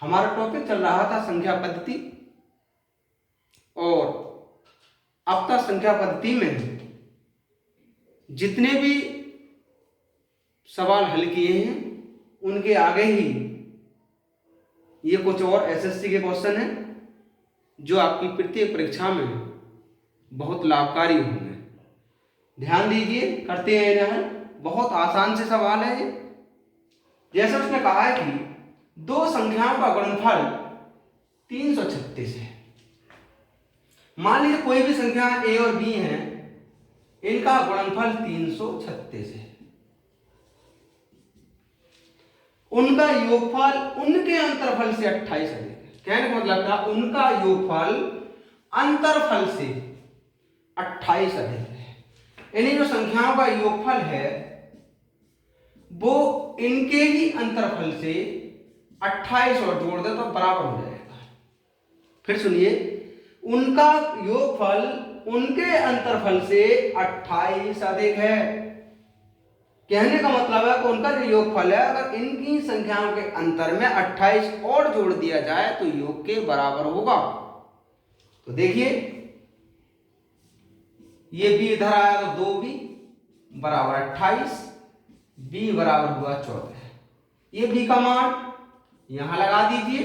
हमारा टॉपिक चल रहा था संख्या पद्धति, और अब तक संख्या पद्धति में जितने भी सवाल हल किए हैं उनके आगे ही ये कुछ और एसएससी के क्वेश्चन हैं जो आपकी प्रत्येक परीक्षा में बहुत लाभकारी होंगे। ध्यान दीजिए, करते हैं इन्हें हल। बहुत आसान से सवाल है ये। जैसे उसने कहा है कि दो संख्याओं का गुणनफल 336 है। मान लीजिए कोई भी संख्या ए और बी है, इनका गुणनफल 336 है। उनका योगफल उनके अंतरफल से 28 अधिक है। कहने का मतलब था उनका योगफल अंतरफल से 28 अधिक है। यानी जो संख्याओं का योगफल है वो इनके ही अंतरफल से 28 और जोड़ दे तो बराबर हो जाएगा। फिर सुनिए, उनका योगफल उनके अंतरफल से 28 अधिक है। कहने का मतलब है कि उनका जो योगफल है, अगर इनकी संख्याओं के अंतर में 28 और जोड़ दिया जाए तो योग के बराबर होगा। तो देखिए, ये बी इधर आया तो 2b बराबर 28, b बराबर हुआ 14। ये b का मान यहां लगा दीजिए।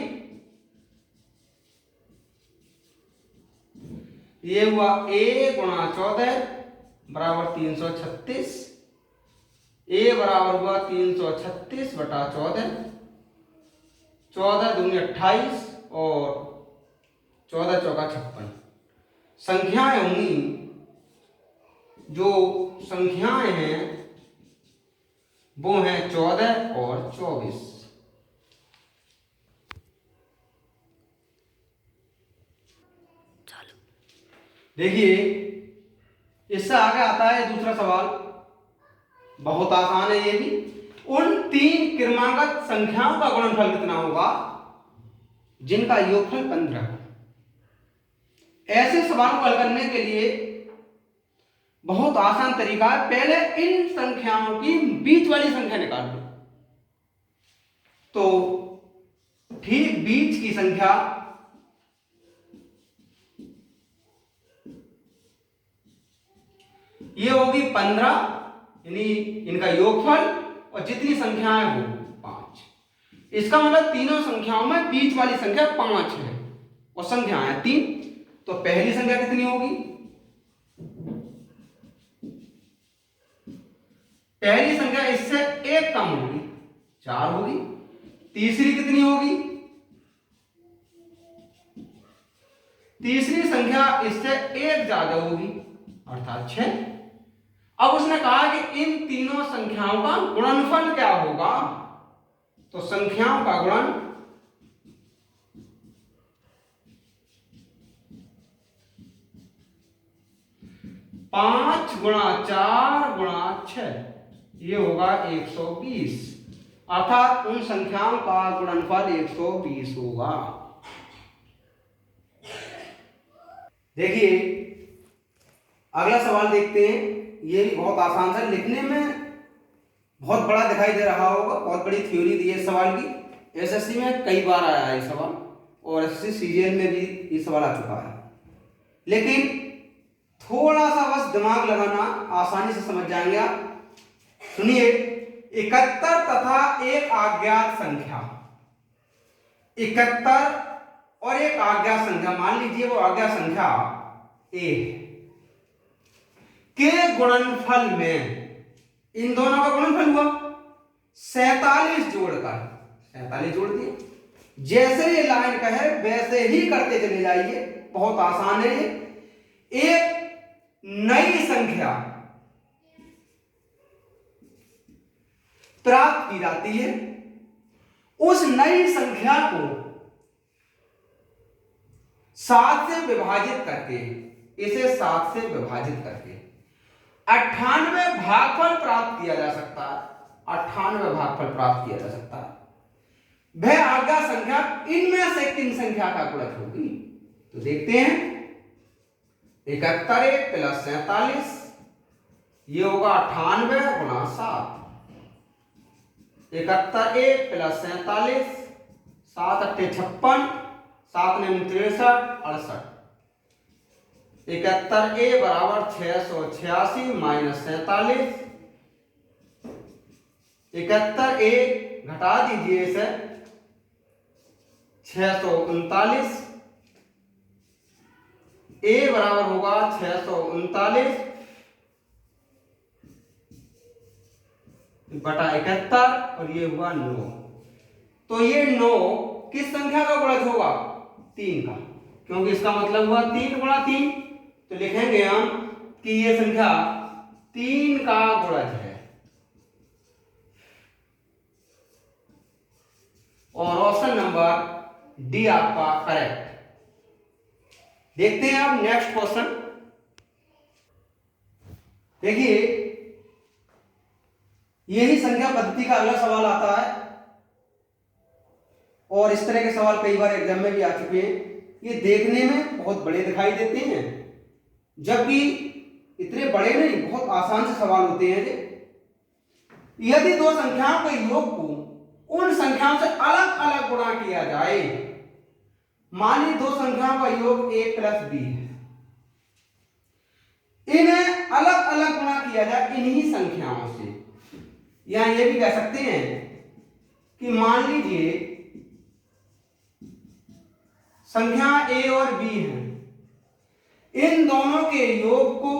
ये हुआ a गुणा 14 बराबर 336। a बराबर हुआ 336 बटा 14। 14 दूनी 28 और 14 चौका 56। संख्याएं होंगी, जो संख्याएं हैं वो हैं 14 और 24। देखिए, इससे आगे आता है दूसरा सवाल। बहुत आसान है ये भी। उन तीन क्रमागत संख्याओं का गुणनफल कितना होगा जिनका योगफल 15 हो। ऐसे सवाल को हल करने के लिए बहुत आसान तरीका है। पहले इन संख्याओं की बीच वाली संख्या निकाल लो। तो ठीक बीच की संख्या ये होगी 15, यानी इनका योगफल, और जितनी संख्याएं हो 5। इसका मतलब तीनों संख्याओं में बीच वाली संख्या 5 है और संख्याएं 3। तो पहली संख्या कितनी होगी? पहली संख्या इससे 1 कम होगी, 4 होगी। तीसरी कितनी होगी? तीसरी संख्या इससे 1 ज्यादा होगी, अर्थात 6। अब उसने कहा कि इन तीनों संख्याओं का गुणनफल क्या होगा। तो संख्याओं का गुणन 5 गुणा 4 गुणा 6, ये होगा 120। अर्थात उन संख्याओं का गुणनफल 120 होगा। देखिए, अगला सवाल देखते हैं। ये भी बहुत आसान सा, लिखने में बहुत बड़ा दिखाई दे रहा होगा। बहुत बड़ी थ्योरी दी है इस सवाल की। एसएससी में कई बार आया है ये सवाल, और एसएससी सीजीएल में भी ये सवाल आ चुका है। लेकिन थोड़ा सा बस दिमाग लगाना, आसानी से समझ जाएंगे आप। सुनिए, 71 तथा एक अज्ञात संख्या, 71 और एक अज्ञात संख्या, मान लीजिए वो अज्ञात संख्या ए के गुणनफल में, इन दोनों का गुणनफल हुआ 47 जोड़कर, 47 जोड़ दिए। जैसे ये लाइन का है वैसे ही करते चले जाइए, बहुत आसान है ये। एक नई संख्या प्राप्त की जाती है। उस नई संख्या को 7 से विभाजित करके, इसे 7 से विभाजित करके 98 भागफल प्राप्त किया जा सकता है। 98 भागफल प्राप्त किया जा सकता है। वह अज्ञात संख्या इनमें से किन संख्या का गुणक होगी? तो देखते हैं। 71 प्लस 47, ये होगा 98 गुणा 7। 71 प्लस 47, 7 अट्ठे 56, 7 ने 63, 68। 71A बराबर 686 माइनस 47। 71A घटा दीजिए इसे 639। A बराबर होगा 639 बटा 71 और ये हुआ 9। तो ये 9 किस संख्या का गुणज होगा? 3 का, क्योंकि इसका मतलब हुआ 3 गुणा 3। तो लिखेंगे हम कि ये संख्या 3 का गुणज है। और ऑप्शन नंबर डी आपका करेक्ट। देखते हैं अब नेक्स्ट क्वेश्चन। देखिए, यही संख्या पद्धति का अगला सवाल आता है और इस तरह के सवाल कई बार एग्जाम में भी आ चुके हैं। ये देखने में बहुत बड़े दिखाई देते हैं, जबकि इतने बड़े नहीं, बहुत आसान से सवाल होते हैं। यदि दो संख्याओं के योग को उन संख्याओं से अलग अलग गुणा किया जाए, मानिए दो संख्याओं का योग a प्लस b है, इन्हें अलग अलग गुणा किया जाए इन्हीं संख्याओं से। या ये भी कह सकते हैं कि मान लीजिए संख्या a और b है, इन दोनों के योग को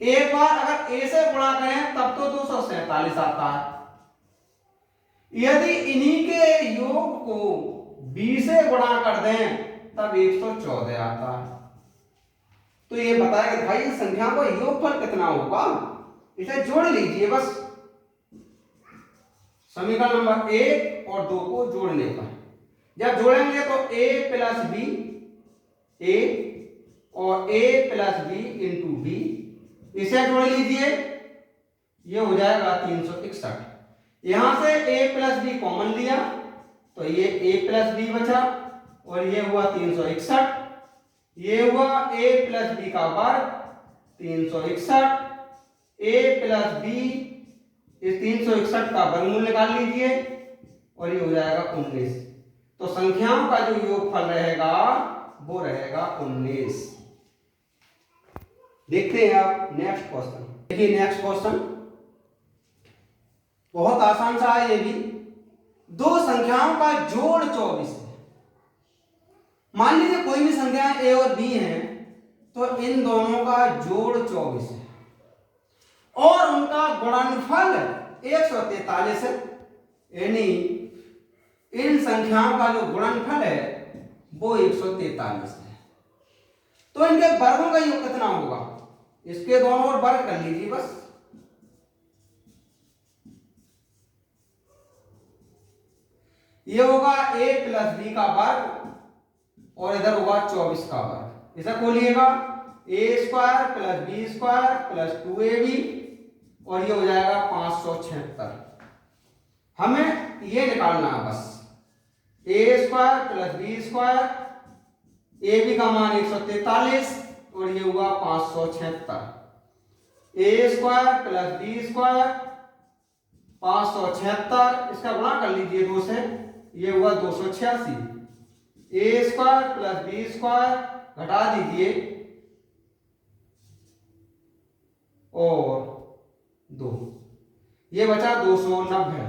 एक बार अगर a से गुणा करें तब तो 247 आता है। यदि इन्हीं के योग को b से गुणा कर दें तब 114 आता है। तो ये बताएगा भाई इस संख्या का योगफल कितना होगा, इसे जोड़ लीजिए बस। समीकरण नंबर 1 और 2 को जोड़ने पर जब जोड़ेंगे तो a प्लस b a और a plus b into b, इसे जोड़ लीजिए, ये हो जाएगा 361। यहां से a प्लस b कॉमन लिया तो ये a प्लस b बचा और ये हुआ 361। ये हुआ a प्लस b का वर्ग 361, a प्लस b, इस 361 का वर्गमूल निकाल लीजिए और ये हो जाएगा 19। तो संख्याओं का जो योगफल रहेगा वो रहेगा 19। देखते हैं आप नेक्स्ट क्वेश्चन। देखिए नेक्स्ट क्वेश्चन बहुत आसान सा है। ये भी दो संख्याओं का जोड़ 24 है। मान लीजिए कोई भी संख्या a और b है तो इन दोनों का जोड़ 24 है और उनका गुणनफल 143 है। यानी इन संख्याओं का जो गुणनफल है वो 143 है। तो इनके वर्गों का योग कितना होगा? इसके दोनों ओर वर्ग कर लीजिए बस। ये होगा a प्लस b का वर्ग और इधर होगा 24 का वर्ग। इसे खोलिएगा a square plus b square plus 2ab और ये हो जाएगा 576। हमें ये निकालना है बस। a square plus b square, ab का मान 143 और ये हुआ 576। a square plus b square 576, इसका गुणा कर लीजिए 2 से, ये हुआ 286। a square plus b square घटा दीजिए और 2, ये बचा 290।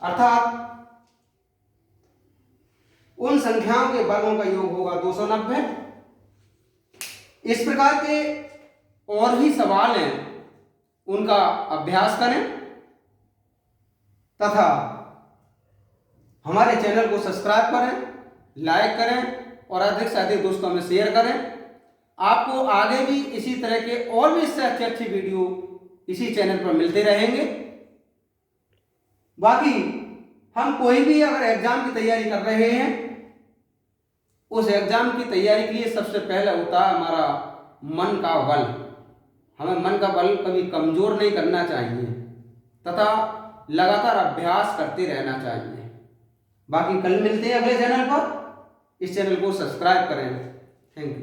अर्थात उन संख्याओं के वर्गों का योग होगा 290। इस प्रकार के और भी सवाल हैं, उनका अभ्यास करें तथा हमारे चैनल को सब्सक्राइब करें, लाइक करें और अधिक से अधिक दोस्तों में शेयर करें। आपको आगे भी इसी तरह के और भी इससे अच्छी अच्छी वीडियो इसी चैनल पर मिलते रहेंगे। बाकी हम कोई भी अगर एग्जाम की तैयारी कर रहे हैं, उस एग्जाम की तैयारी के लिए सबसे पहले होता है हमारा मन का बल। हमें मन का बल कभी कमजोर नहीं करना चाहिए तथा लगातार अभ्यास करते रहना चाहिए। बाकी कल मिलते हैं अगले चैनल पर। इस चैनल को सब्सक्राइब करें। Thank you.